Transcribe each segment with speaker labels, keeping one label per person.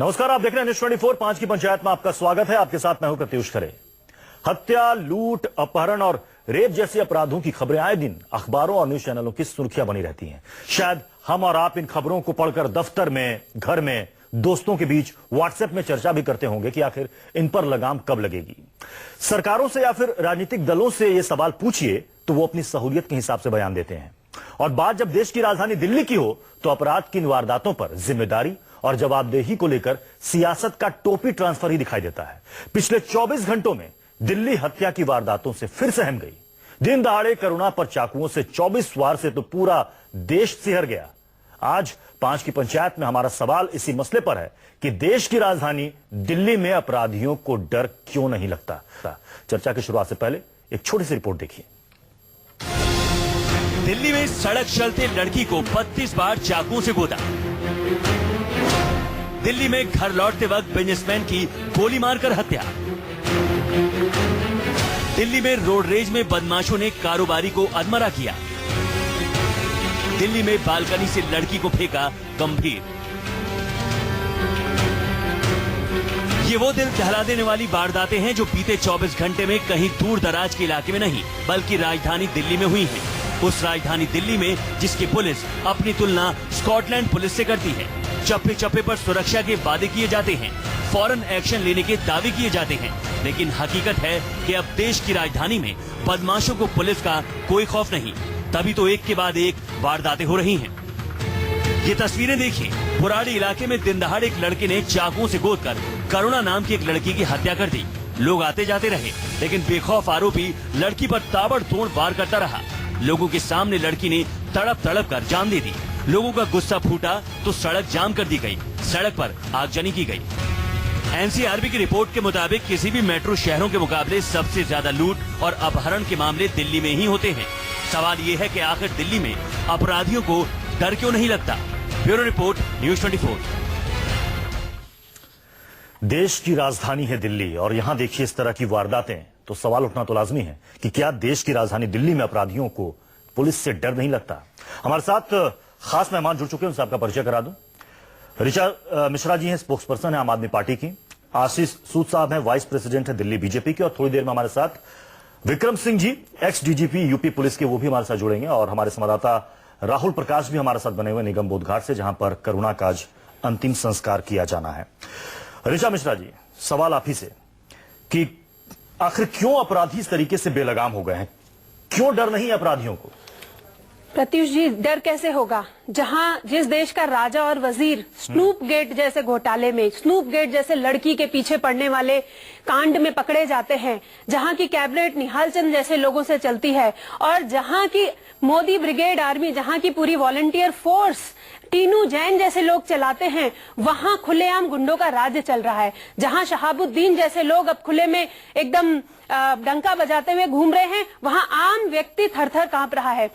Speaker 1: नमस्कार, आप देख रहे हैं न्यूज़ 24 5 की पंचायत में आपका स्वागत है। आपके साथ मैं हूं प्रत्युष खरे। हत्या, लूट, अपहरण और रेप जैसे अपराधों की खबरें आए दिन अखबारों और न्यूज चैनलों की सुर्खियां बनी रहती हैं। शायद हम और आप इन खबरों को पढ़कर दफ्तर में, घर में, दोस्तों के बीच व्हाट्सएप में चर्चा भी करते होंगे कि आखिर इन पर लगाम कब लगेगी। सरकारों से या फिर राजनीतिक दलों से यह सवाल पूछिए तो वो अपनी सहूलियत के हिसाब से बयान देते हैं। और बात जब देश की राजधानी दिल्ली की हो तो अपराध की इन वारदातों पर जिम्मेदारी और जवाबदेही को लेकर सियासत का टोपी ट्रांसफर ही दिखाई देता है। पिछले 24 घंटों में दिल्ली हत्या की वारदातों से फिर सहम गई। दिन दहाड़े करुणा पर चाकुओं से 24 वार से तो पूरा देश सिहर गया। आज 5 की पंचायत में हमारा सवाल इसी मसले पर है कि देश की राजधानी दिल्ली में अपराधियों को डर क्यों नहीं लगता। चर्चा की शुरुआत से पहले एक छोटी सी रिपोर्ट देखिए।
Speaker 2: दिल्ली में सड़क चलते लड़की को 32 बार चाकुओं से गोदा। दिल्ली में घर लौटते वक्त बिजनेसमैन की गोली मारकर हत्या। दिल्ली में रोड रेज में बदमाशों ने कारोबारी को अधमरा किया। दिल्ली में बालकनी से लड़की को फेंका गंभीर। ये वो दिल दहला देने वाली वारदातें हैं जो बीते 24 घंटे में कहीं दूर दराज के इलाके में नहीं बल्कि राजधानी दिल्ली में हुई हैं। उस राजधानी दिल्ली में जिसकी पुलिस अपनी तुलना स्कॉटलैंड पुलिस से करती है। चप्पे चप्पे पर सुरक्षा के वादे किए जाते हैं, फौरन एक्शन लेने के दावे किए जाते हैं, लेकिन हकीकत है कि अब देश की राजधानी में बदमाशों को पुलिस का कोई खौफ नहीं। तभी तो एक के बाद एक वारदातें हो रही हैं। ये तस्वीरें देखिए। पुराड़ी इलाके में दिन दहाड़े एक लड़के ने चाकुओं से गोदकर करुणा नाम की एक लड़की की हत्या कर दी। लोग आते जाते रहे, लेकिन बेखौफ आरोपी लड़की पर ताबड़तोड़ वार करता रहा। लोगों के सामने लड़की ने तड़प तड़प कर जान दे दी। लोगों का गुस्सा फूटा तो सड़क जाम कर दी गई, सड़क पर आगजनी की गई। एनसीआरबी की रिपोर्ट के मुताबिक किसी भी मेट्रो शहरों के मुकाबले सबसे ज्यादा लूट और अपहरण के मामले दिल्ली में ही होते हैं। सवाल ये है कि आखिर दिल्ली में अपराधियों को डर क्यों नहीं लगता। Bureau report, news 24।
Speaker 1: देश की राजधानी है दिल्ली और यहां देखिए इस तरह की वारदातें, तो सवाल उठना तो लाजमी है कि क्या देश की राजधानी दिल्ली में अपराधियों को पुलिस से डर नहीं लगता। हमारे साथ खास मेहमान जुड़ चुके हैं, उनसे आपका परिचय करा दूं। ऋचा मिश्रा जी हैं, स्पोक्स पर्सन है आम आदमी पार्टी की। आशीष सूद साहब हैं, वाइस प्रेसिडेंट है दिल्ली बीजेपी के। और थोड़ी देर में हमारे साथ Vikram Singh ji, x DGP UP police के, वो भी हमारे साथ जुड़ेंगे। और हमारे संवाददाता राहुल प्रकाश भी हमारे साथ बने हुए निगम बोधघाट से, जहां पर करुणा का आज अंतिम संस्कार किया जाना है। ऋचा मिश्रा जी, सवाल आप ही से कि आखिर क्यों अपराधी इस तरीके से बेलगाम हो गए हैं, क्यों डर नहीं अपराधियों को।
Speaker 3: प्रत्युष जी, डर कैसे होगा जहां जिस देश का राजा और वजीर स्नूप गेट जैसे घोटाले में, स्नूप गेट जैसे लड़की के पीछे पड़ने वाले कांड में पकड़े जाते हैं, जहां की कैबिनेट निहाल चंद जैसे लोगों से चलती है, और जहां की मोदी ब्रिगेड आर्मी, जहां की पूरी वॉलंटियर फोर्स टीनू जैन जैसे लोग चलाते हैं, वहां खुलेआम गुंडों का राज्य चल रहा है। जहां शहाबुद्दीन जैसे लोग अब खुले में एकदम डंका बजाते हुए घूम रहे हैं, वहां आम व्यक्ति थर थर कांप रहा है।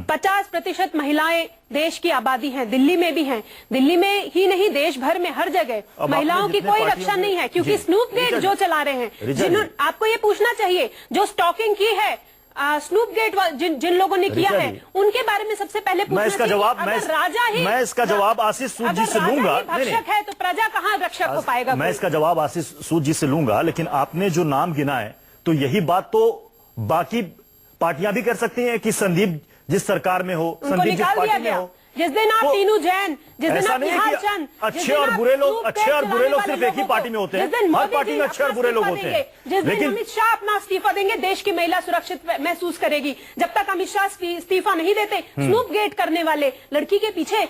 Speaker 3: 50% महिलाएं देश की आबादी हैं, दिल्ली में भी हैं। दिल्ली में ही नहीं, देश भर में हर जगह महिलाओं की कोई रक्षा नहीं है, क्योंकि स्नूप गेट जो चला रहे हैं, जिन्होंने, आपको ये पूछना चाहिए, जो स्टॉकिंग की है स्नूप गेट जिन लोगों ने किया है, उनके बारे में सबसे पहले पूछना चाहिए।
Speaker 1: मैं इसका जवाब आशीष सूद जी से लूंगा।
Speaker 3: भक्षक है तो प्रजा कहाँ रक्षक हो पाएगा।
Speaker 1: मैं इसका जवाब आशीष सूद जी से लूंगा, लेकिन आपने जो नाम गिना है, तो यही बात तो बाकी पार्टियां भी कर सकती हैं कि संदीप जिस सरकार में हो, संदीप जिस पार्टी में हो।
Speaker 3: जिस दिन आप टीनू जैन, जिस दिन आप निहाल चंद,
Speaker 1: अच्छे और बुरे लोग सिर्फ एक ही पार्टी में होते हैं। हर पार्टी में अच्छे और बुरे लोग होते हैं।
Speaker 3: जिस दिन अमित शाह अपना इस्तीफा देंगे, देश की महिला सुरक्षित महसूस करेगी। जब तक अमित शाह इस्तीफा नहीं देते, स्नूप गेट करने वाले, लड़की के पीछे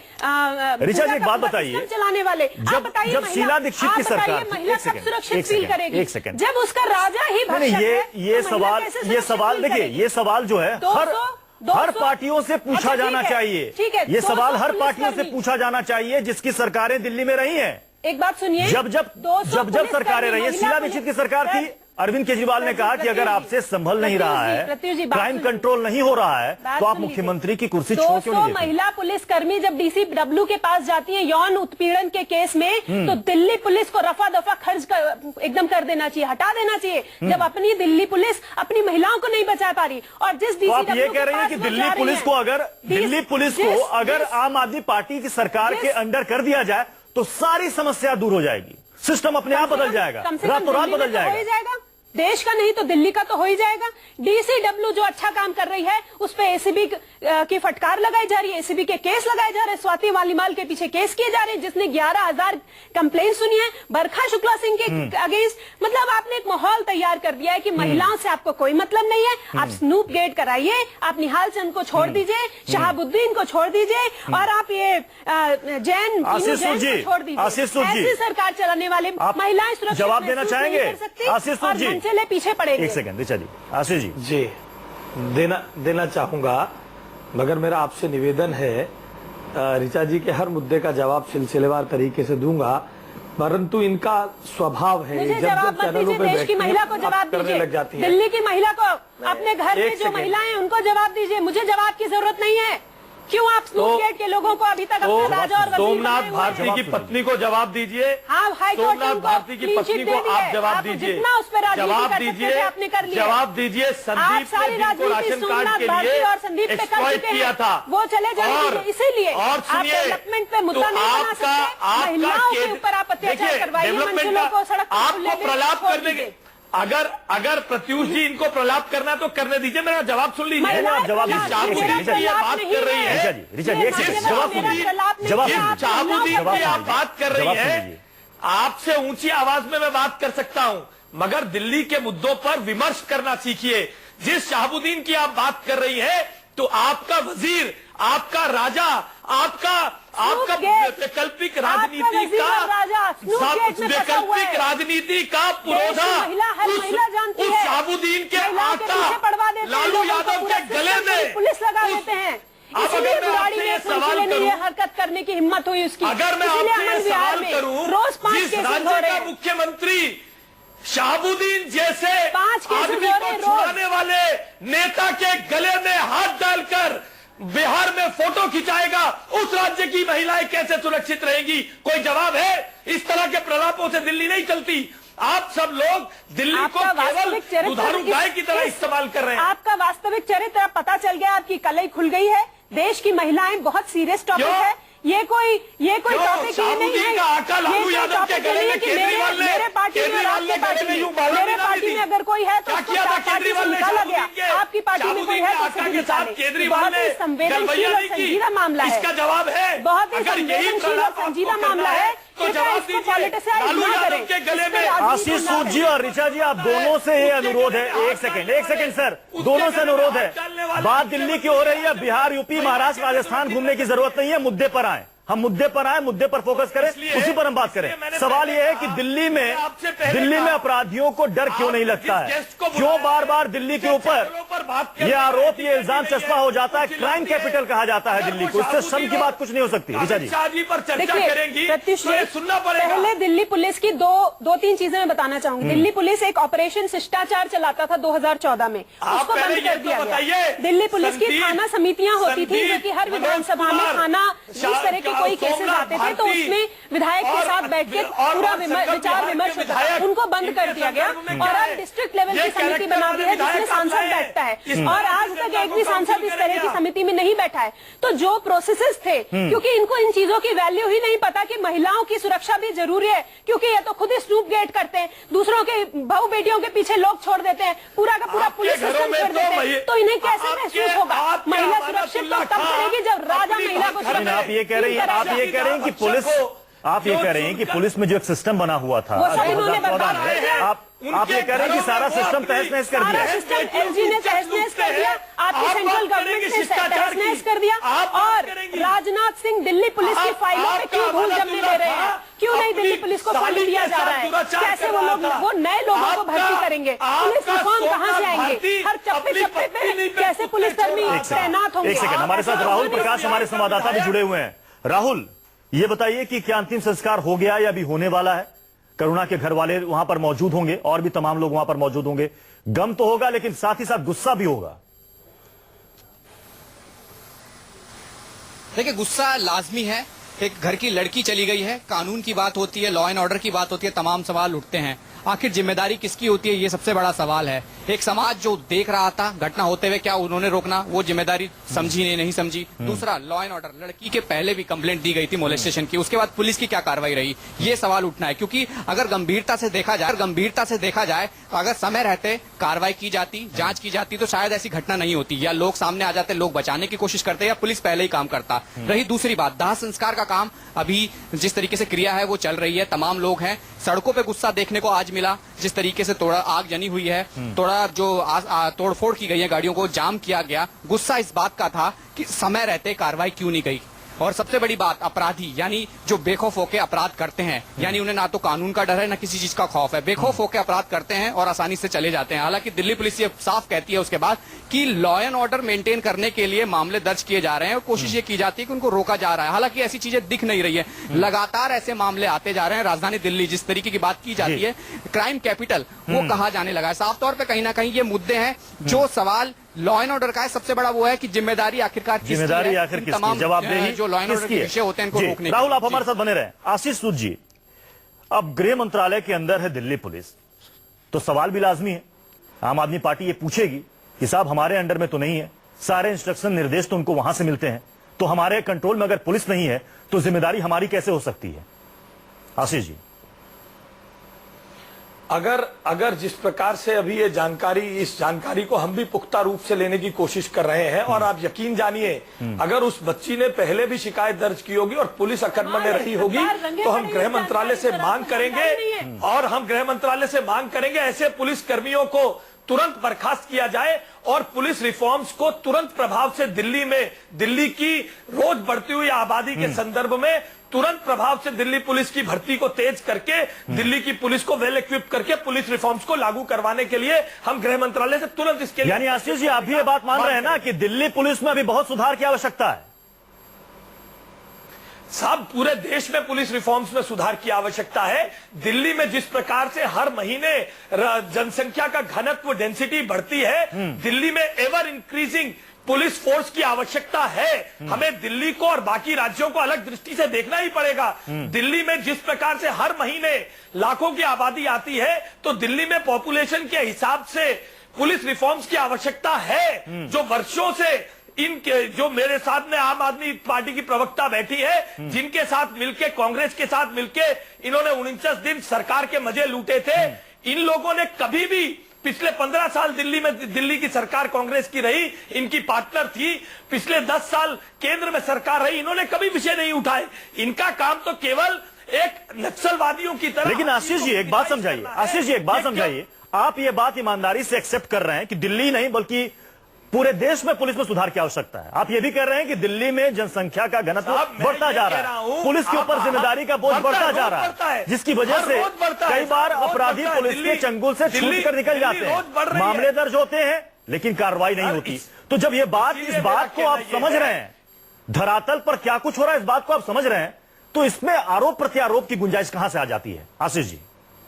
Speaker 1: ऋचा जी एक बात बताइए,
Speaker 3: चलाने वाले,
Speaker 1: जब शीला दीक्षित की सरकार,
Speaker 3: महिला कब सुरक्षित फील करेगी?
Speaker 1: एक सेकंड,
Speaker 3: जब उसका राजा ही भक्षक है।
Speaker 1: ये सवाल देखिए, ये सवाल जो है हर पार्टियों से पूछा जाना चाहिए। ये सवाल हर पार्टियों से पूछा जाना चाहिए जिसकी सरकारें दिल्ली में रही हैं।
Speaker 3: एक बात सुनिए,
Speaker 1: जब सरकारें रही है, शीला दीक्षित की सरकार थी, अरविंद केजरीवाल ने कहा कि अगर आपसे संभल नहीं रहा है, क्राइम कंट्रोल नहीं हो रहा है, तो आप मुख्यमंत्री की कुर्सी छोड़ क्यों नहीं देते?
Speaker 3: महिला पुलिसकर्मी जब डीसीडब्ल्यू के पास जाती है यौन उत्पीड़न के केस में, तो दिल्ली पुलिस को रफा दफा खर्च एकदम कर देना चाहिए, हटा देना चाहिए। जब अपनी दिल्ली पुलिस अपनी महिलाओं को नहीं बचा पा रही, और जिस
Speaker 1: डीसीडब्ल्यू आप ये कह रहे हैं कि दिल्ली पुलिस को अगर आम आदमी पार्टी की सरकार के अंडर कर दिया जाए तो सारी समस्या दूर हो जाएगी, सिस्टम अपने आप बदल जाएगा,
Speaker 3: कम से कम
Speaker 1: रातों रात
Speaker 3: दिल्ली में
Speaker 1: बदल
Speaker 3: तो हो ही
Speaker 1: जाएगा।
Speaker 3: जाएगा। देश का नहीं तो दिल्ली का तो हो ही जाएगा। डीसीडब्ल्यू जो अच्छा काम कर रही है उस पे एसीबी की फटकार लगाई जा रही है, एसीबी के केस लगाए जा रहे हैं, स्वाति मालीवाल के पीछे केस किए जा रहे हैं, जिसने 11,000 कंप्लेंट सुनी है बरखा शुक्ला सिंह के अगेंस्ट। मतलब आपने एक माहौल तैयार कर दिया है कि महिलाओं से आपको कोई मतलब नहीं है। आप स्नूप गेट कराइए, आप निहाल चंद को छोड़ दीजिए, शहाबुद्दीन को छोड़ दीजिए, और आप ये जैन
Speaker 1: आशीष सूद जी,
Speaker 3: छोड़ दीजिए।
Speaker 1: आशीष सूद जी,
Speaker 3: ऐसी सरकार चलाने वाले
Speaker 1: आप
Speaker 3: महिलाएं सुरक्षित
Speaker 1: जवाब देना
Speaker 3: महसूस
Speaker 1: चाहेंगे?
Speaker 3: नहीं कर सकती
Speaker 1: आशीष सूद
Speaker 3: और
Speaker 1: जी,
Speaker 3: चले पीछे पड़ेंगे।
Speaker 1: एक सेकंड ऋचा जी, आशीष जी।
Speaker 4: जी, देना चाहूंगा, मगर मेरा आपसे निवेदन है, ऋचा जी के हर मुद्दे का जवाब सिलसिलेवार तरीके से दूंगा, परंतु इनका स्वभाव है
Speaker 3: मुझे
Speaker 4: जब
Speaker 3: जवाब
Speaker 4: जब
Speaker 3: मत
Speaker 4: चैनलों
Speaker 3: दीजिए,
Speaker 4: पे
Speaker 3: देश की
Speaker 4: बैठती
Speaker 3: महिला
Speaker 4: हैं,
Speaker 3: को
Speaker 4: आप
Speaker 3: जवाब
Speaker 4: करने
Speaker 3: दीजिए,
Speaker 4: लग जाती हैं।
Speaker 3: दिल्ली की महिला को, अपने घर
Speaker 4: एक
Speaker 3: में जो
Speaker 4: सेकंड।
Speaker 3: महिलाएं हैं उनको जवाब दीजिए। मुझे जवाब की जरूरत नहीं है। क्यों आप स्नूप गेट के लोगों को अभी तक अपना राजा और वजीर
Speaker 4: सोमनाथ
Speaker 3: बनाए हुए हैं?
Speaker 4: भारती की पत्नी को जवाब दीजिए।
Speaker 3: हाँ, हाई कोर्ट ने
Speaker 4: सोमनाथ
Speaker 3: उनको
Speaker 4: भारती की
Speaker 3: क्लीन
Speaker 4: पत्नी
Speaker 3: चिट
Speaker 4: को
Speaker 3: दे दी
Speaker 4: आप
Speaker 3: है।
Speaker 4: जवाब
Speaker 3: आप
Speaker 4: दीजिए,
Speaker 3: जितना उस पर राजनीति
Speaker 4: जवाब
Speaker 3: कर सकते
Speaker 4: दीजिए,
Speaker 3: थे, आपने कर लिया।
Speaker 4: जवाब दीजिए।
Speaker 3: आप
Speaker 4: संदीप
Speaker 3: सारी
Speaker 4: ने जिनको
Speaker 3: राजनीति
Speaker 4: राशन कार्ड
Speaker 3: सोमनाथ
Speaker 4: के
Speaker 3: भारती
Speaker 4: लिए
Speaker 3: और संदीप पे कर
Speaker 4: एक्सप्लॉइट
Speaker 3: चुके
Speaker 4: किया
Speaker 3: हैं,
Speaker 4: था,
Speaker 3: वो चले जाएंगे। इसीलिए
Speaker 4: और
Speaker 3: आप
Speaker 4: सुनिए,
Speaker 3: डेवलपमेंट पे मुद्दा
Speaker 4: तो
Speaker 3: नहीं बना सकते। महिलाओं के ऊपर आप अत्याचार
Speaker 4: देखिए,
Speaker 3: करवाइए,
Speaker 4: डेवलपमेंट
Speaker 3: मंजिलों को सड़क पर
Speaker 4: आपको
Speaker 3: खुले में
Speaker 4: प्रलाप
Speaker 3: छोड़
Speaker 4: करने के,
Speaker 3: दीजिए।
Speaker 4: अगर प्रत्युष जी इनको प्रलाप करना है तो करने दीजिए, मेरा जवाब सुन लीजिए।
Speaker 3: महिलाएं
Speaker 1: जवाब
Speaker 3: प्रलाप,
Speaker 1: दीजिए,
Speaker 3: मेरा
Speaker 1: ऋचा जी,
Speaker 3: प्रलाप
Speaker 4: बात
Speaker 3: नहीं
Speaker 4: कर रही
Speaker 3: है।
Speaker 4: है।
Speaker 1: ऋचा जी, एक सेकंड, जवाब
Speaker 3: मेरा
Speaker 1: सुनिए,
Speaker 3: प्रलाप नहीं
Speaker 1: जवाब
Speaker 3: है।
Speaker 1: सुनिए।
Speaker 3: आप
Speaker 4: शहाबुद्दीन
Speaker 1: जवाब
Speaker 4: की आप
Speaker 1: सुनिए।
Speaker 4: बात कर रही
Speaker 1: जवाब
Speaker 4: है,
Speaker 1: सुनिए।
Speaker 4: आपसे ऊंची आवाज में मैं बात कर सकता हूं, मगर दिल्ली के मुद्दों पर विमर्श करना सीखिए। जिस शहाबुद्दीन की आप बात कर रही है, तो आपका वजीर, आपका राजा, आपका वैकल्पिक राजनीति का वैकल्पिक राजनीति का पुरोधा उस शहाबुद्दीन के आका लालू यादव के गले में
Speaker 3: पुलिस लगा देते हैं।
Speaker 4: अब
Speaker 3: इसलिए
Speaker 4: अगर मैं
Speaker 3: बुराड़ी
Speaker 4: आपसे
Speaker 3: में
Speaker 4: ये
Speaker 3: एक
Speaker 4: सवाल
Speaker 3: मंजिले में ये
Speaker 4: करूं,
Speaker 3: हरकत करने की हिम्मत हुई उसकी।
Speaker 4: अगर मैं
Speaker 3: इसलिए
Speaker 4: आपसे
Speaker 3: अमन
Speaker 4: ये
Speaker 3: विहार
Speaker 4: सवाल
Speaker 3: में
Speaker 4: करूं,
Speaker 3: रोज 5
Speaker 4: जिस
Speaker 3: केसेस हो
Speaker 4: राज्य
Speaker 3: रहे
Speaker 4: का
Speaker 3: हैं।
Speaker 4: मुख्यमंत्री शहाबुद्दीन जैसे
Speaker 3: 5 केसेस
Speaker 4: आदमी
Speaker 3: हो
Speaker 4: को
Speaker 3: रहे हैं रोज।
Speaker 4: छुड़ाने वाले नेता के गले में हाथ डालकर बिहार में फोटो खिंचाएगा, उस राज्य की महिलाएं कैसे सुरक्षित रहेंगी? कोई जवाब है? इस तरह के प्रलापों से दिल्ली नहीं चलती। आप सब लोग दिल्ली को केवल दुधारू गाय की तरह इस्तेमाल कर रहे हैं।
Speaker 3: आपका वास्तविक चरित्र पता चल गया, आपकी कलई खुल गई है। देश की महिलाएं बहुत सीरियस टॉपिक
Speaker 4: क्यों?
Speaker 3: है। ये कोई टॉपिक ही नहीं है।
Speaker 4: का आका लालू यादव के गले में केजरीवाल ने
Speaker 3: मेरे पार्टी में और आपके पार्टी में, मेरे पार्टी में अगर कोई है तो
Speaker 4: क्या
Speaker 3: उसको
Speaker 4: किया था
Speaker 3: पार्टी से
Speaker 4: केजरीवाल ने?
Speaker 3: निकाला गया। आपकी पार्टी में कोई है तो उसको भी निकाले।
Speaker 4: केजरीवाल
Speaker 3: बहुत
Speaker 4: ने
Speaker 3: ही संवेदनशील
Speaker 4: गलबैया
Speaker 3: और
Speaker 4: नहीं की।
Speaker 3: संजीदा मामला है।
Speaker 4: इसका जवाब है,
Speaker 3: बहुत ही
Speaker 4: अगर यही
Speaker 3: संवेदनशील और
Speaker 4: प्रलाप
Speaker 3: संजीदा
Speaker 4: आपको
Speaker 3: मामला
Speaker 4: करना
Speaker 3: है
Speaker 4: तो जवाब दीजिए। लालू यादव के गले में
Speaker 1: आशीष सूद जी और ऋचा जी, आप दोनों से ये अनुरोध है, एक सेकंड सर, दोनों से अनुरोध है, बात दिल्ली की हो रही है, बिहार, यूपी, महाराष्ट्र, राजस्थान घूमने की जरूरत नहीं है। मुद्दे पर आए, हम मुद्दे पर आए, मुद्दे पर फोकस करें, उसी पर हम बात करें। सवाल यह है कि दिल्ली में अपराधियों को डर क्यों नहीं लगता है? क्यों बार बार दिल्ली के ऊपर ये आरोप, ये इल्जाम चस्पा हो जाता है? क्राइम कैपिटल कहा जाता है दिल्ली को। इससे शर्म की बात कुछ नहीं हो सकती। ऋचा जी,
Speaker 4: शाह जी पर चर्चा करेंगी
Speaker 3: प्रत्युष
Speaker 4: तो ये सुनना पड़ेगा।
Speaker 3: पहले दिल्ली पुलिस की दो तीन चीजें मैं बताना चाहूंगी। दिल्ली पुलिस एक ऑपरेशन शिष्टाचार चलाता था 2014 में, उसको
Speaker 4: पहले
Speaker 3: बंद
Speaker 4: ये
Speaker 3: कर
Speaker 4: तो
Speaker 3: दिया
Speaker 4: बताइए,
Speaker 3: गया। दिल्ली पुलिस की
Speaker 4: संदीप,
Speaker 3: थाना समितियां होती थी जो कि हर
Speaker 4: संदीप,
Speaker 3: विधानसभा में
Speaker 4: मनोज
Speaker 3: थाना
Speaker 4: कुमार,
Speaker 3: जिस तरह के कोई केसेस
Speaker 4: सोमनाथ
Speaker 3: आते थे तो
Speaker 4: भारती
Speaker 3: उसमें विधायक के साथ बैठ के पूरा विचार विमर्श होता था। उनको बंद कर दिया गया और अब डिस्ट्रिक्ट लेवल की समिति बना दी है जिसमें सांसद बैठता है, और आज तक एक भी सांसद इस तरह की समिति में नहीं बैठा है। तो जो प्रोसेसेस थे, क्योंकि इनको इन चीजों की वैल्यू ही नहीं पता कि महिलाओं की सुरक्षा भी जरूरी है, क्योंकि ये तो खुद ही स्नूप गेट करते हैं, दूसरों के बहू बेटियों के पीछे लोग छोड़ देते हैं, पूरा का पूरा पुलिस सिस्टम छोड़ देते हैं। तो इन्हें कैसे महसूस होगा? महिला सुरक्षित तो तब करेगी जब राजा महिला को सुरक्षित।
Speaker 1: आप ये कह रही हैं कि पुलिस, आप ये कह रहे हैं कि पुलिस में जो एक सिस्टम बना हुआ था
Speaker 3: वो सब उन्होंने
Speaker 1: 2014
Speaker 3: बता
Speaker 1: में,
Speaker 3: दिया।
Speaker 1: आप ये कह रहे हैं कि सारा सिस्टम तहस नहस कर दिया।
Speaker 3: सारा सिस्टम एलजी ने तहस नहस कर दिया, आपकी सेंट्रल गवर्नमेंट ने तहस नहस कर दिया। और राजनाथ सिंह दिल्ली पुलिस की फाइलों पे क्यों भूल जमने दे रहे हैं? क्यों नहीं दिल्ली पुलिस को फंड दिया जा रहा है? कैसे वो नए लोगों को भर्ती करेंगे? पुलिस रिफॉर्म कहां से आएंगे? हर चप्पे पे कैसे पुलिसकर्मी तैनात होंगे?
Speaker 1: एक सेकंड, हमारे साथ राहुल प्रकाश हमारे संवाददाता भी जुड़े हुए हैं। राहुल, ये बताइए कि क्या अंतिम संस्कार हो गया या अभी होने वाला है? करुणा के घर वाले वहां पर मौजूद होंगे और भी तमाम लोग वहां पर मौजूद होंगे। गम तो होगा लेकिन साथ ही साथ गुस्सा भी होगा।
Speaker 5: देखिए, गुस्सा लाजमी है। एक घर की लड़की चली गई है, कानून की बात होती है, लॉ एंड ऑर्डर की बात होती है, तमाम सवाल उठते हैं। आखिर जिम्मेदारी किसकी होती है, ये सबसे बड़ा सवाल है। एक समाज जो देख रहा था घटना होते हुए, क्या उन्होंने रोकना, वो जिम्मेदारी समझी नहीं समझी। दूसरा, लॉ एंड ऑर्डर, लड़की के पहले भी कंप्लेंट दी गई थी मोलेस्टेशन की, उसके बाद पुलिस की क्या कार्रवाई रही, ये सवाल उठना है। क्योंकि अगर गंभीरता से देखा जाए अगर समय रहते कार्रवाई की जाती, जांच की जाती, तो शायद ऐसी घटना नहीं होती, या लोग सामने आ जाते, लोग बचाने की कोशिश करते, या पुलिस पहले ही काम करता। रही दूसरी बात, दाह संस्कार का काम अभी जिस तरीके से क्रिया है वो चल रही है, तमाम लोग हैं, सड़कों पे गुस्सा देखने को आज मिला, जिस तरीके से थोड़ा आग जनी हुई है, थोड़ा जो तोड़फोड़ की गई है, गाड़ियों को जाम किया गया, गुस्सा इस बात का था कि समय रहते कार्रवाई क्यों नहीं गई। और सबसे बड़ी बात, अपराधी यानी जो बेखौफ होकर अपराध करते हैं, यानी उन्हें ना तो कानून का डर है ना किसी चीज का खौफ है, बेखौफ होकर अपराध करते हैं और आसानी से चले जाते हैं। हालांकि दिल्ली पुलिस ये साफ कहती है उसके बाद कि लॉ एंड ऑर्डर मेंटेन करने के लिए मामले दर्ज किए जा रहे हैं और कोशिश ये की जाती है कि उनको रोका जा रहा है। हालांकि ऐसी चीजें दिख नहीं रही है, लगातार ऐसे मामले आते जा रहे हैं। राजधानी दिल्ली जिस तरीके की बात की जाती है क्राइम कैपिटल, वो कहा जाने लगा है। साफ तौर पर कहीं ना कहीं ये मुद्दे हैं जो सवाल लॉ एंड ऑर्डर का है। सबसे बड़ा वो है कि जिम्मेदारी आखिरकार किसकी है?
Speaker 1: आखिर किसकी?
Speaker 5: तमाम
Speaker 1: जवाबदेही
Speaker 5: जो लॉ एंड ऑर्डर के विषय होते हैं इनको रोकने।
Speaker 1: राहुल, आप हमारे साथ बने रहे। आशीष सूद जी, अब गृह मंत्रालय के अंदर है दिल्ली पुलिस, तो सवाल भी लाजमी है, आम आदमी पार्टी ये पूछेगी कि साहब हमारे अंडर में तो नहीं है, सारे इंस्ट्रक्शन निर्देश तो उनको वहां से मिलते हैं, तो हमारे कंट्रोल में अगर पुलिस नहीं है तो जिम्मेदारी हमारी कैसे हो सकती है? आशीष जी,
Speaker 4: अगर जिस प्रकार से अभी ये जानकारी, इस जानकारी को हम भी पुख्ता रूप से लेने की कोशिश कर रहे हैं, और आप यकीन जानिए अगर उस बच्ची ने पहले भी शिकायत दर्ज की होगी और पुलिस अकड़ में रही होगी, तो हम गृह मंत्रालय से मांग करेंगे ऐसे पुलिस कर्मियों को तुरंत बर्खास्त किया जाए और पुलिस रिफॉर्म्स को तुरंत प्रभाव से दिल्ली की रोज बढ़ती हुई आबादी के संदर्भ में तुरंत प्रभाव से दिल्ली पुलिस की भर्ती को तेज करके दिल्ली की पुलिस को वेल इक्विप करके पुलिस रिफॉर्म्स को लागू करवाने के लिए हम गृह मंत्रालय से तुरंत इसके लिए।
Speaker 1: यानी आशीष जी, आप भी ये बात मान रहे हैं ना कि दिल्ली पुलिस में अभी बहुत सुधार की आवश्यकता है?
Speaker 4: साहब, पूरे देश में पुलिस रिफॉर्म्स में सुधार की आवश्यकता है। दिल्ली में जिस प्रकार से हर महीने जनसंख्या का घनत्व, डेंसिटी बढ़ती है, दिल्ली में एवर इंक्रीजिंग पुलिस फोर्स की आवश्यकता है। हमें दिल्ली को और बाकी राज्यों को अलग दृष्टि से देखना ही पड़ेगा। दिल्ली में जिस प्रकार से हर महीने लाखों की आबादी आती है, तो दिल्ली में पॉपुलेशन के हिसाब से पुलिस रिफॉर्म्स की आवश्यकता है, जो वर्षों से जो मेरे साथ में आम आदमी पार्टी की प्रवक्ता बैठी है, जिनके साथ मिलके, कांग्रेस के साथ मिलके इन्होंने 49 दिन सरकार के मजे लूटे थे, इन लोगों ने कभी भी पिछले 15 साल दिल्ली की सरकार कांग्रेस की रही, इनकी पार्टनर थी, पिछले 10 साल केंद्र में सरकार रही, इन्होंने कभी विषय नहीं उठाए। इनका काम तो केवल एक नक्सलवादियों की तरह।
Speaker 1: लेकिन आशीष जी एक बात समझाइए, आप ये बात ईमानदारी से एक्सेप्ट कर रहे हैं कि दिल्ली नहीं बल्कि पूरे देश में पुलिस में सुधार की आवश्यकता है। आप ये भी कह रहे हैं कि दिल्ली में जनसंख्या का घनत्व बढ़ता जा रहा है, पुलिस के ऊपर जिम्मेदारी का बोझ बढ़ता जा रहा है, जिसकी वजह से कई बार अपराधी पुलिस के चंगुल से छूट कर निकल जाते हैं, मामले दर्ज होते हैं लेकिन कार्रवाई नहीं होती। तो जब इस बात को आप समझ रहे हैं, धरातल पर क्या कुछ हो रहा है इस बात को आप समझ रहे हैं, तो इसमें आरोप प्रत्यारोप की गुंजाइश कहां से आ जाती है? आशीष जी,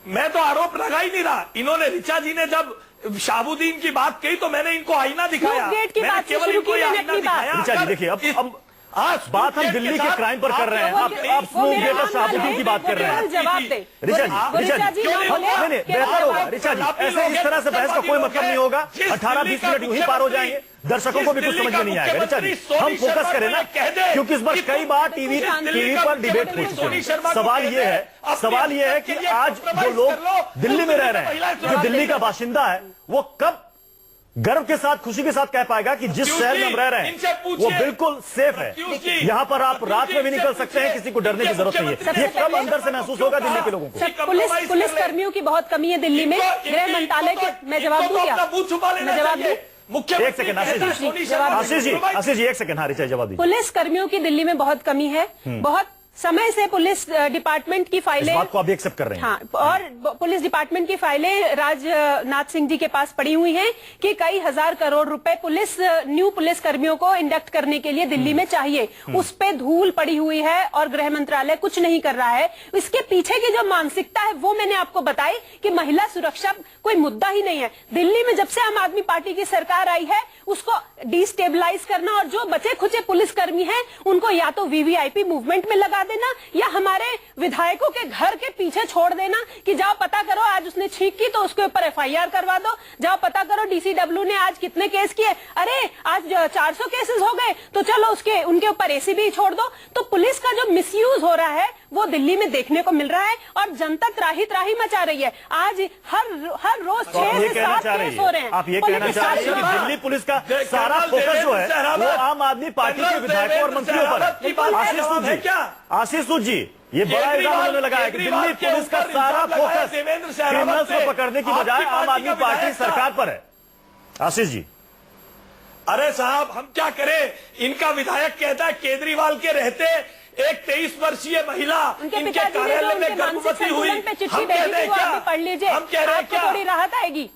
Speaker 4: मैं तो आरोप लगा ही नहीं रहा। इन्होंने, ऋचा जी ने जब शाहबुद्दीन की बात कही तो मैंने इनको आईना दिखाया, मैंने केवल इनको आईना दिखाया।
Speaker 1: ऋचा जी देखिए, अब बात हम दिल्ली के क्राइम पर कर रहे हैं, आप स्नूप गेट और शाहबुद्दीन की बात कर रहे हैं। ऋचा जी नहीं, बेहतर होगा ऋचा जी, ऐसे इस तरह से बहस का कोई मतलब नहीं होगा। 18-20 मिनट यूं ही पार हो जाएंगे, दर्शकों को भी कुछ समझ में नहीं आएगा। ऋचा जी, हम फोकस करें ना, क्योंकि इस बार कई बार टीवी पर डिबेट हो चुके हैं। सवाल ये है कि आज जो लोग दिल्ली में रह रहे हैं, जो दिल्ली का बाशिंदा है, वो कब गर्व के साथ, खुशी के साथ कह पाएगा कि जिस शहर में हम रह रहे हैं वो बिल्कुल सेफ है, यहां पर आप रात में भी निकल सकते हैं, किसी को डरने की जरूरत नहीं है। ये कब अंदर से महसूस होगा दिल्ली के लोगों को?
Speaker 3: पुलिस कर्मियों की बहुत कमी है दिल्ली में। गृह मंत्रालय के, मैं जवाब दूं क्या? मैं जवाब दूं?
Speaker 1: एक सेकंड आशीष जी, एक सेकंड। हाँ ऋचा, जवाब दीजिए।
Speaker 3: पुलिस कर्मियों की दिल्ली में बहुत कमी है। बहुत समय से पुलिस डिपार्टमेंट की फाइलें,
Speaker 1: इस बात को आप एक्सेप्ट कर रहे हैं?
Speaker 3: हाँ, और पुलिस डिपार्टमेंट की फाइलें राजनाथ सिंह जी के पास पड़ी हुई हैं कि कई हजार करोड़ रुपए न्यू पुलिस कर्मियों को इंडक्ट करने के लिए दिल्ली में चाहिए। उस पे धूल पड़ी हुई है और गृह मंत्रालय कुछ नहीं कर रहा है। इसके पीछे की जो मानसिकता है वो मैंने आपको बताई कि महिला सुरक्षा कोई मुद्दा ही नहीं है। दिल्ली में जब से आम आदमी पार्टी की सरकार आई है, उसको डिस्टेबलाइज करना और जो बचे खुचे पुलिसकर्मी हैं उनको या तो वीवीआईपी मूवमेंट में लगा देना, या हमारे विधायकों के घर के पीछे छोड़ देना कि जाओ पता करो, आज उसने छींक की तो उसके ऊपर FIR करवा दो, जाओ पता करो DCW ने आज कितने केस किए, अरे आज 400 केसेस हो गए तो चलो उनके ऊपर ACB छोड़ दो। तो पुलिस का जो मिसयूज हो रहा है वो दिल्ली में देखने को मिल रहा है और जनता त्राही मचा रही है। आज हर रोज 6 से 7 केस हो रहे हैं।
Speaker 1: आप ये कहना चाह रहे हैं कि दिल्ली पुलिस का सारा फोकस जो है वो आम आदमी पार्टी के विधायकों और मंत्रियों पर है। आशीष सूद जी, ये बड़ा इल्जाम उन्होंने लगाया है कि दिल्ली पुलिस का सारा फोकस क्रिमिनल्स को पकड़ने की बजाय आम आदमी पार्टी सरकार पर है। आशीष जी,
Speaker 4: अरे साहब हम क्या करें, इनका विधायक कहता है केजरीवाल के रहते एक 23 वर्षीय महिला इनके कार्यालय में गर्भवती हुई। हम कह रहे हैं क्या,
Speaker 3: पढ़ लीजिए,
Speaker 4: हम कह रहे हैं क्या,
Speaker 3: थोड़ी राहत आएगी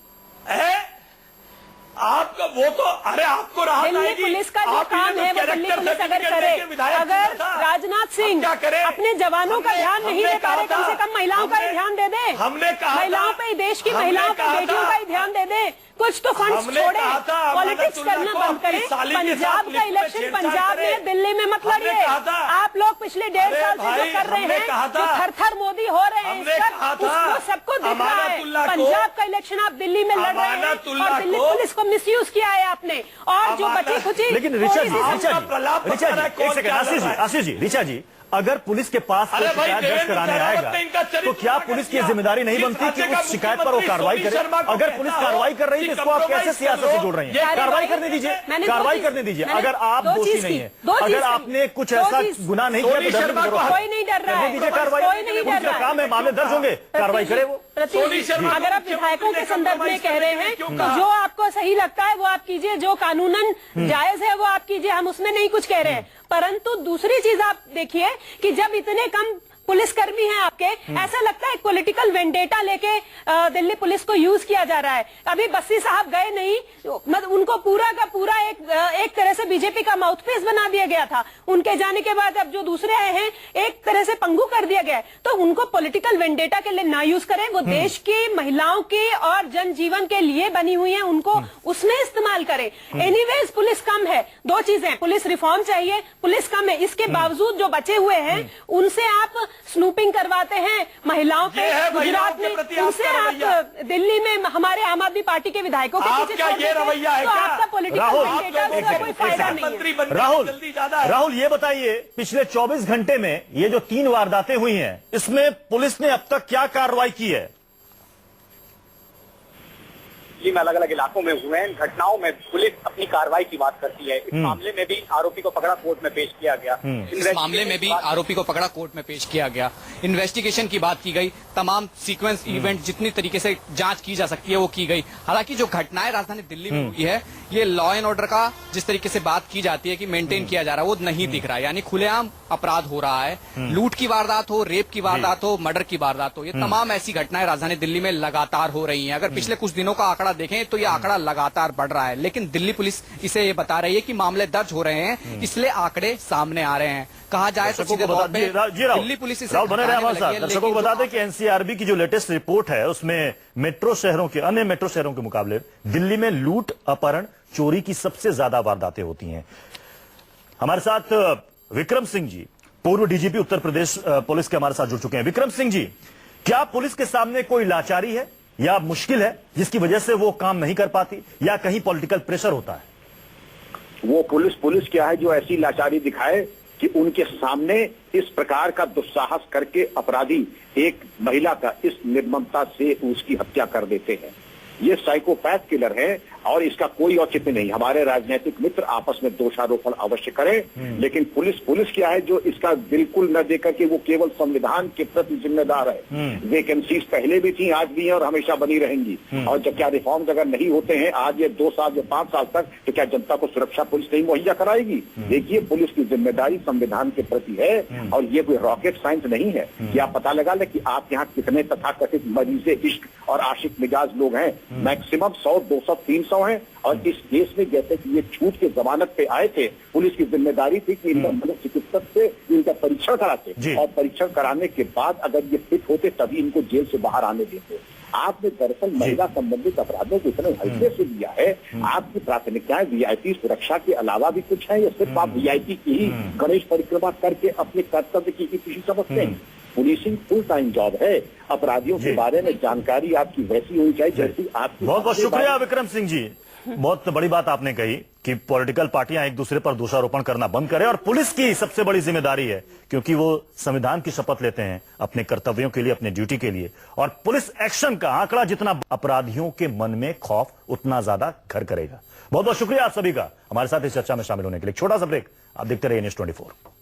Speaker 4: आपका वो तो, अरे आपको राहत
Speaker 3: दिल्ली
Speaker 4: आएगी।
Speaker 3: पुलिस का जो काम है वो दिल्ली पुलिस अगर करे, अगर राजनाथ सिंह अपने जवानों का ध्यान नहीं दे पा रहे, कम से कम महिलाओं का ही ध्यान दे दे।
Speaker 4: हमने कहा
Speaker 3: महिलाओं पे, देश की महिलाओं पे, बेटियों का ही ध्यान दे दे। कुछ तो फंड्स छोड़े, पॉलिटिक्स करना बंद करें। पंजाब का इलेक्शन पंजाब में, दिल्ली में मत लड़िए। आप लोग पिछले 1.5 साल से जो कर रहे हैं, जो थर-थर मोदी हो रहे हैं, उसको सबको दिख रहा है। पंजाब का इलेक्शन आप दिल्ली में लड़ रहे हैं और दिल्ली पुलिस को मिसयूज किया है आपने। और जो बची खुची,
Speaker 1: लेकिन ऋचा जी, आशीष जी, ऋचा जी, अगर पुलिस के पास कोई शिकायत दर्ज कराने आएगा तो क्या पुलिस की जिम्मेदारी नहीं बनती कि उस शिकायत पर वो कार्रवाई करे? अगर पुलिस कार्रवाई कर रही है तो इसको आप कैसे सियासत से जोड़ रही हैं? कार्रवाई करने दीजिए, कार्रवाई करने दीजिए। अगर आप दोषी नहीं है, अगर आपने कुछ ऐसा गुनाह नहीं किया तो डरने की जरूरत
Speaker 3: कोई नहीं डर रहा है।
Speaker 1: दीजिए कार्रवाई, उनका काम है, मामले दर्ज होंगे, कार्रवाई करे वो।
Speaker 3: अगर आप विधायकों के संदर्भ में कह रहे हैं तो जो आपको सही लगता है वो आप कीजिए, जो कानूनन जायज है वो आप कीजिए, हम उसमें नहीं कुछ कह रहे हैं। परंतु दूसरी चीज आप देखिए कि जब इतने कम पुलिसकर्मी हैं आपके, ऐसा लगता है पॉलिटिकल वेंडेटा लेके दिल्ली पुलिस को यूज किया जा रहा है। अभी बस्सी साहब गए नहीं, मतलब उनको पूरा का पूरा एक तरह से बीजेपी का माउथपीस बना दिया गया था। उनके जाने के बाद अब जो दूसरे आए हैं एक तरह से पंगु कर दिया गया है। तो उनको पॉलिटिकल वेंडेटा के लिए ना यूज करें, वो देश की महिलाओं की और जनजीवन के लिए बनी हुई है, उनको उसमें इस्तेमाल करें। एनीवेज पुलिस कम है, 2 चीजें, पुलिस रिफॉर्म चाहिए, पुलिस कम है। इसके बावजूद जो बचे हुए हैं उनसे आप स्नूपिंग करवाते हैं महिलाओं पे, गुजरात में, उनसे आप दिल्ली में हमारे आम आदमी पार्टी के विधायकों के पीछे छोड़ देते हैं, तो आपका पॉलिटिकल वेंडेटा से कोई फायदा नहीं है।
Speaker 1: राहुल, ये बताइए, पिछले 24 घंटे में ये जो 3 वारदातें हुई हैं, इसमें पुलिस ने अब तक क्या कार्रवाई की है?
Speaker 6: में अलग अलग इलाकों में हुए हैं घटनाओं में पुलिस अपनी कार्रवाई की बात करती है। इस मामले में भी आरोपी को पकड़ा, कोर्ट में पेश किया गया।
Speaker 5: इस मामले में भी आरोपी को पकड़ा, कोर्ट में पेश किया गया। इन्वेस्टिगेशन की बात की गई, तमाम सीक्वेंस इवेंट जितनी तरीके से जांच की जा सकती है वो की गई। हालांकि जो घटनाएं राजधानी दिल्ली में हुई है, ये लॉ एंड ऑर्डर का जिस तरीके से बात की जाती है कि मेंटेन किया जा रहा है वो नहीं दिख रहा है। यानी खुलेआम अपराध हो रहा है, लूट की वारदात हो, रेप की वारदात हो, मर्डर की वारदात हो, ये तमाम ऐसी घटनाएं राजधानी दिल्ली में लगातार हो रही हैं। अगर पिछले कुछ दिनों का आंकड़ा देखें तो ये आंकड़ा लगातार बढ़ रहा है, लेकिन दिल्ली पुलिस इसे ये बता रही है कि मामले दर्ज हो रहे हैं, इसलिए आंकड़े सामने आ रहे हैं। कहा जाए तो दिल्ली पुलिस इसे
Speaker 1: बने रहे हमारे साथ। दर्शकों को बता दें कि एनसीआरबी की जो लेटेस्ट रिपोर्ट है उसमें मेट्रो शहरों के, अन्य मेट्रो शहरों के मुकाबले दिल्ली में लूट, अपहरण, चोरी की सबसे ज्यादा वारदातें होती हैं। हमारे साथ विक्रम सिंह जी, पूर्व डीजीपी उत्तर प्रदेश पुलिस के, हमारे साथ जुड़ चुके हैं। विक्रम सिंह जी, क्या पुलिस के सामने कोई लाचारी है या मुश्किल है जिसकी वजह से वो काम नहीं कर पाती, या कहीं पॉलिटिकल प्रेशर होता है?
Speaker 7: वो पुलिस क्या है जो ऐसी लाचारी दिखाए कि उनके सामने इस प्रकार का दुस्साहस करके अपराधी एक महिला का इस निर्ममता से उसकी हत्या कर देते हैं। ये साइकोपैथ किलर है और इसका कोई औचित्य नहीं। हमारे राजनीतिक मित्र आपस में दोषारोपण अवश्य करें, लेकिन पुलिस क्या है जो इसका बिल्कुल न देकर के वो केवल संविधान के प्रति जिम्मेदार है। वैकेंसीज पहले भी थी, आज भी हैं और हमेशा बनी रहेंगी। और जब क्या रिफॉर्म्स अगर नहीं होते हैं आज ये 2 साल या 5 साल तक, तो क्या जनता को सुरक्षा पुलिस नहीं मुहैया कराएगी? देखिए, पुलिस की जिम्मेदारी संविधान के प्रति है और ये कोई रॉकेट साइंस नहीं है कि आप पता लगा ले कि आप यहाँ कितने तथाकथित मरीजे इश्क और आशिक मिजाज लोग हैं। मैक्सिमम 100, 200, 300 हैं। और इस केस में जैसे कि ये छूट के जमानत पे आए थे, पुलिस की जिम्मेदारी थी कि इनका मनोचिकित्सक से इनका परीक्षण कराते और परीक्षण कराने के बाद अगर ये फिट होते तभी इनको जेल से बाहर आने देते। आपने दरअसल महिला संबंधित अपराधों को इतने हल्के से लिया है। आपकी प्राथमिकताएं वीआईपी सुरक्षा के अलावा भी कुछ है, या सिर्फ आप वीआईपी की ही गणेश परिक्रमा करके अपने कर्तव्य की खुशी समझते हैं? पुलिसिंग फुल टाइम जॉब है। अपराधियों के बारे में जानकारी आपकी वैसी होनी चाहिए जैसी आपकी।
Speaker 1: बहुत बहुत शुक्रिया विक्रम सिंह जी, बहुत बड़ी बात आपने कही कि पॉलिटिकल पार्टियां एक दूसरे पर दोषारोपण करना बंद करें, और पुलिस की सबसे बड़ी जिम्मेदारी है, क्योंकि वो संविधान की शपथ लेते हैं अपने कर्तव्यों के लिए, अपने ड्यूटी के लिए। और पुलिस एक्शन का आंकड़ा जितना अपराधियों के मन में खौफ उतना ज्यादा घर करेगा। बहुत बहुत शुक्रिया आप सभी का हमारे साथ इस चर्चा में शामिल होने के लिए। छोटा सा ब्रेक, आप देखते रहिए News 24।